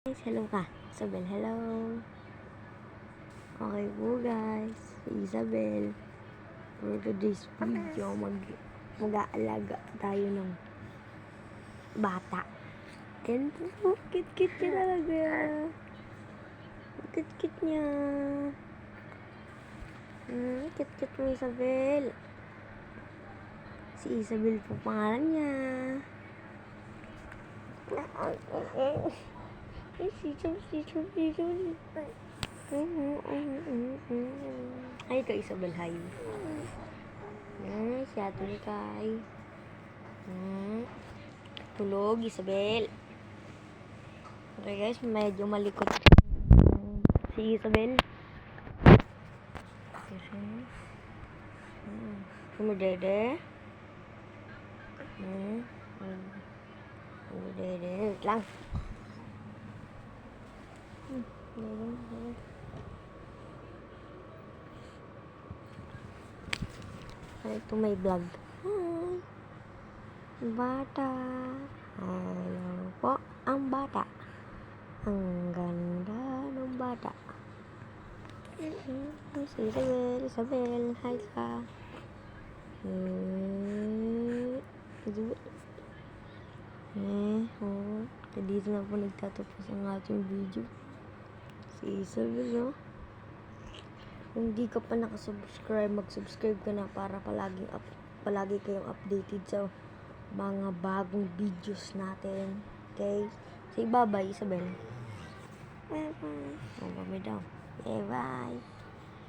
Guys, hello ka. Isabel, hello. Okay po guys, Isabel. For today's video, mag-aalaga tayo ng bata. And po, kit-kit niya talaga. Kit-kit niya. Kit-kit mo Isabel. Si Isabel po pangalan niya. Hi ka Isabel, hi. Siya tuloy kay. Tulog Isabel. Okay guys, medyo malikot si Isabel. Kumudede. Kumudede. Wait lang. Ito may vlog. Hi. Bata. Hello po ang bata. Ang ganda ng bata. Si Isabel. Isabel. Hi ka. Dito na po nagtatapos ang ating video. Si Isabel, no? Kung di ka pa nakasubscribe, mag-subscribe ka na para palagi kayong updated sa mga bagong videos natin. Okay? Say bye-bye, Isabel. Bye-bye. Bye-bye daw. Okay, bye.